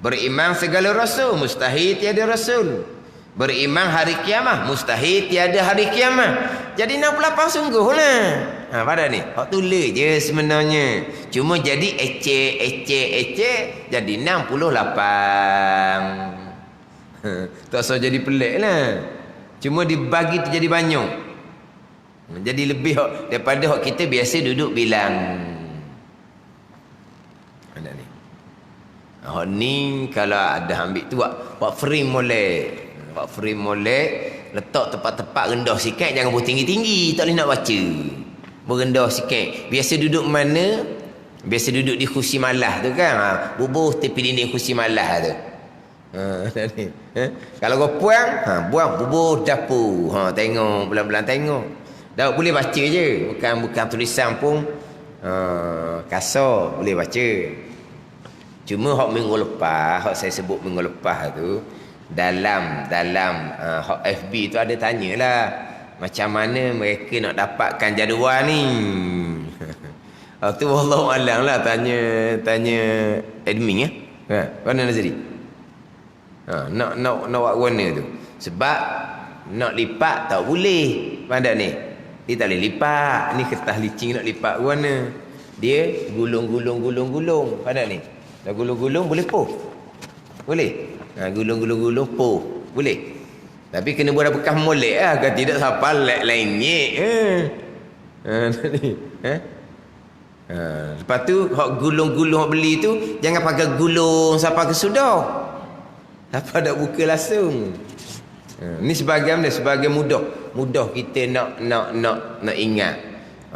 Beriman segala rasul, mustahil tiada rasul. Beriman hari kiamah, mustahil tiada hari kiamah. Jadi 68 sungguh lah. Pada ni hak tulis je sebenarnya. Cuma jadi ecek jadi 68. Tak usah jadi pelik lah. Cuma dibagi tu jadi banyak. Jadi lebih daripada hak kita biasa duduk bilang. Ada ni. Hak ni kalau ada ambil tu buat frame molek. Buat frame molek, letak tepat-tepat rendah sikit, jangan buat tinggi-tinggi, tak boleh nak baca. Berendah sikit. Biasa duduk mana? Biasa duduk di kursi malah tu kan. Bubuh tepi dinding kursi malah tu. Kalau kau buang bubuh dapur. Tengok pelan-pelan tengok. Dah boleh baca je, bukan tulisan pun kasar, boleh baca. Cuma hak minggu lepas, hak saya sebut minggu lepas tu, dalam hak FB tu ada tanyalah macam mana mereka nak dapatkan jadual ni. Tu wallahu alam lah, tanya admin ya. Mana Nazri? Nak buat warna tu. Sebab nak lipat tak boleh. Pandai ni. Dia tak boleh lipat. Ni kertas licin nak lipat warna. Dia gulung. Pandai ni. Dah gulung-gulung boleh poh. Boleh. Gulung-gulung poh. Boleh. Tapi kena buat bekas molek lah. Kalau tidak siapa lain nyek. Lepas tu hak gulung-gulung beli tu jangan pakai gulung sampai ke sudah. Siapa dak buka langsung. Ni sebagai mudah kita nak ingat.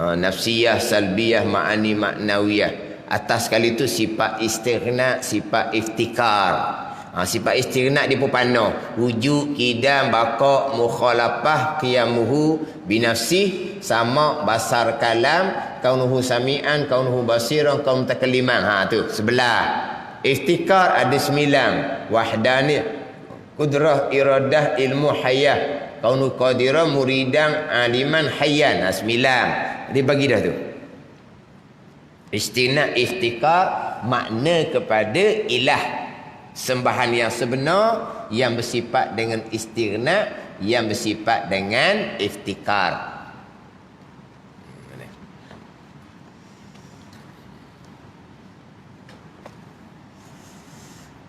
Nafsiyah, salbiyah, ma'ani, ma'nawiyah. Atas kali tu sifat istighna, sifat iftikar. Sifat istighna dia pun panah. Wujud, kidam, baqa', mukhalafah, qiyamuhu binafsih, sama, basar, kalam, kaunuhu sami'an, kaunuhu basiran, kaun mutakalliman. Tu sebelah. Iftikar ada 9. Wahdani, kudrah, iradah, ilmu, hayah, kaunu qadirah, muridan, aliman, hayyan. 9. Dia bagi dah tu. Istighna, iftikar makna kepada ilah, sembahan yang sebenar, yang bersifat dengan istighna, yang bersifat dengan iftikar.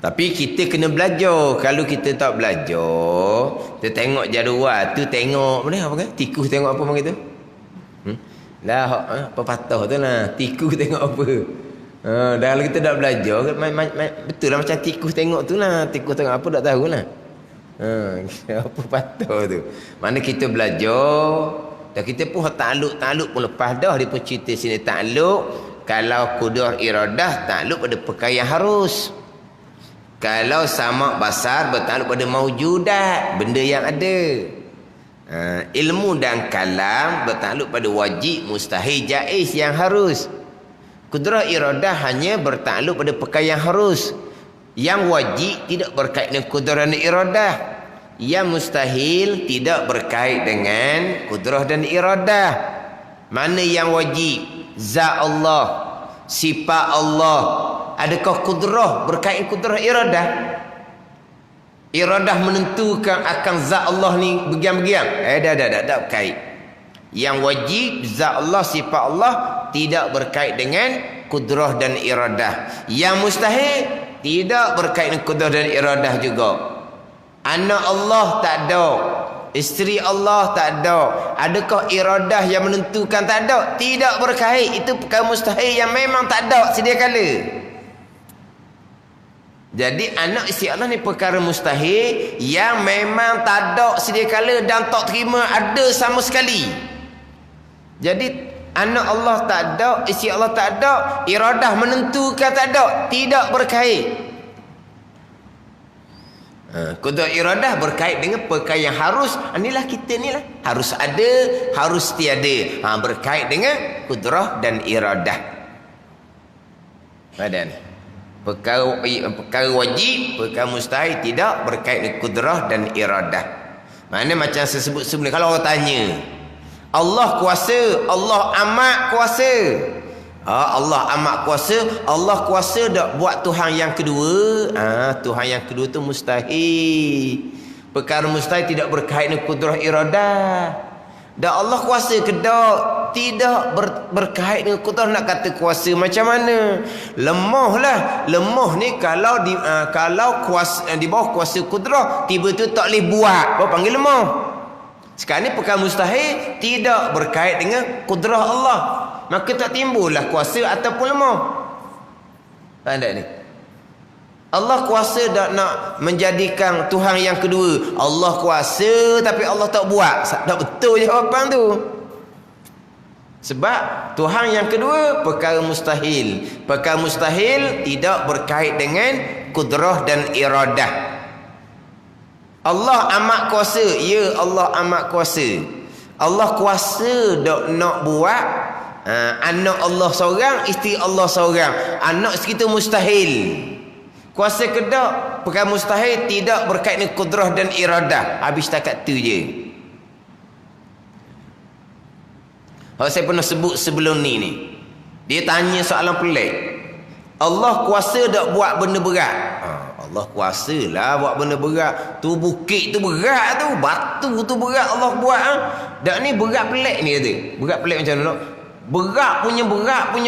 Tapi kita kena belajar. Kalau kita tak belajar, kita tengok jadual tu, tengok apa kan? Tikus tengok apa macam tu? Lah apa patah tu lah. Tikus tengok apa? Dan kalau kita tak belajar, betul lah macam tikus tengok tu lah. Tikus tengok apa tak tahu lah. Apa patah tu? Mana kita belajar, dan kita pun takluk pun lepas dah. Dia pun cerita sini takluk. Kalau kudrah iradah, takluk pada perkara yang harus. Kalau sama basar, bertakluk pada maujudat, benda yang ada. Ilmu dan kalam bertakluk pada wajib, mustahil, jaiz, yang harus. Kudrah iradah hanya bertakluk pada perkara yang harus. Yang wajib tidak berkait dengan kudrah dan iradah. Yang mustahil tidak berkait dengan kudrah dan iradah. Mana yang wajib? Zat Allah, sifat Allah, Adakah kudrah berkait kudrah iradah? Iradah menentukan akan zat Allah ni begian-begian. Dah berkait. Yang wajib zat Allah, sifat Allah tidak berkait dengan kudrah dan iradah. Yang mustahil tidak berkait dengan kudrah dan iradah juga. Anak Allah tak ada, isteri Allah tak ada. Adakah iradah yang menentukan? Tak ada. Tidak berkait. Itu perkara mustahil yang memang tak ada sedia kala. Jadi anak isteri Allah ni perkara mustahil yang memang tak ada sedia kala dan tak terima ada sama sekali. Jadi anak Allah tak ada, isteri Allah tak ada, iradah menentukan tak ada, tidak berkait. Kudrah iradah berkait dengan perkara yang harus. Inilah kita ni lah, harus ada, harus tiada. Berkait dengan kudrah dan iradah. Badan perkara wajib, perkara mustahil tidak berkait dengan kudrah dan iradah. Mana macam saya sebut sebelum ni, kalau orang tanya Allah kuasa, Allah amat kuasa. Allah amat kuasa, Allah kuasa tak buat Tuhan yang kedua? Tuhan yang kedua tu mustahil. Perkara mustahil tidak berkait dengan kudrah iradah. Dan Allah kuasa ke tak? Tidak berkait dengan kudrah. Nak kata kuasa macam mana? Lemah lah. Lemah ni kalau kuasa, di bawah kuasa kudrah, tiba-tiba tak boleh buat, apa panggil lemah? Sekarang ni perkara mustahil tidak berkait dengan kudrah Allah, maka tak timbullah kuasa ataupun lemah. Faham tak ni? Allah kuasa tak nak menjadikan Tuhan yang kedua. Allah kuasa tapi Allah tak buat. Tak betul jawapan tu. Sebab Tuhan yang kedua perkara mustahil. Perkara mustahil tidak berkait dengan kudrah dan iradah. Allah amat kuasa. Ya, Allah amat kuasa. Allah kuasa tak nak buat. Anak Allah seorang, isteri Allah seorang. Anak segitu mustahil. Kuasa kedak perkara mustahil tidak berkait dengan kudrah dan iradah. Habis setakat tu je. Saya pernah sebut sebelum ni. Dia tanya soalan pelik. Allah kuasa tak buat benda berat? Allah kuasa lah buat benda berat. Tu bukit tu berat tu, batu tu berat Allah buat. Dak ni berat pelik ni kata. Berat pelik macam mana? Berat punya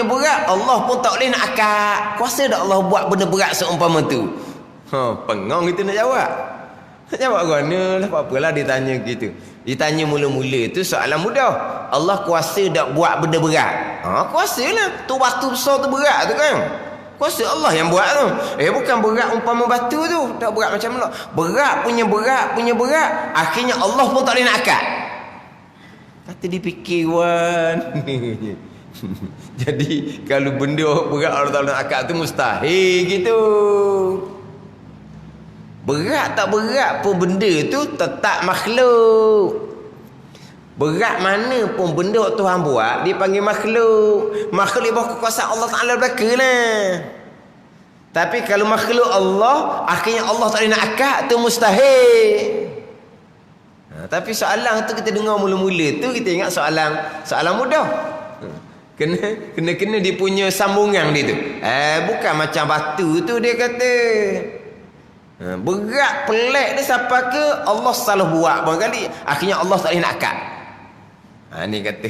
berat Allah pun tak boleh nak akad. Kuasa tak Allah buat benda berat seumpama tu? Pengong kita nak jawab. Nak jawab mana lah, apa-apalah dia tanya gitu. Dia tanya mula-mula tu soalan mudah. Allah kuasa tak buat benda berat? Kuasa lah. Tu batu besar tu berat tu kan. Kuasa Allah yang buat tu. Bukan berat umpama batu tu. Tak berat macam mana. Berat punya berat. Akhirnya Allah pun tak boleh nak akad. Kata dipikir Wan. Jadi kalau benda berat Allah Ta'ala nak akad tu mustahil gitu. Berat tak berat pun benda tu tetap makhluk. Berat mana pun benda Tuhan buat dia panggil makhluk. Makhluk di bawah kekuasaan Allah Ta'ala belaka lah. Tapi kalau makhluk Allah, akhirnya Allah tak boleh nak akad tu mustahil. Tapi soalan tu kita dengar mula-mula tu kita ingat soalan mudah. Kena dia punya sambungan dia tu. Bukan macam batu tu dia kata. Berat pelik dia sampai ke Allah salah buat barangkali akhirnya Allah tak boleh nak akad. Ni kata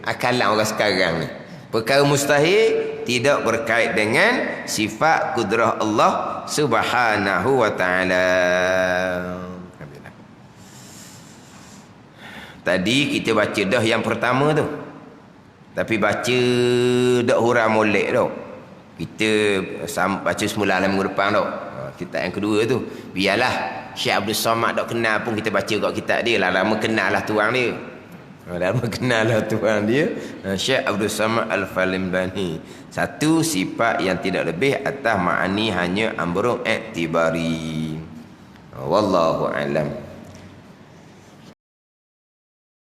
akalan orang sekarang ni. Perkara mustahil tidak berkait dengan sifat kudrah Allah Subhanahu wa taala. Tadi kita baca dah yang pertama tu. Tapi baca dak hurang molek tu. Kita baca semula minggu depan tu. Kitab yang kedua tu. Biarlah Syekh Abdul Somad dak kenal pun kita baca kat kitab dia lah. Lama kenal lah tuang dia. Lama kenal lah tuang dia. Syekh Abdul Somad Al-Falimdani. Satu sifat yang tidak lebih atas ma'ani hanya amrun i'tibari. Wallahu a'lam.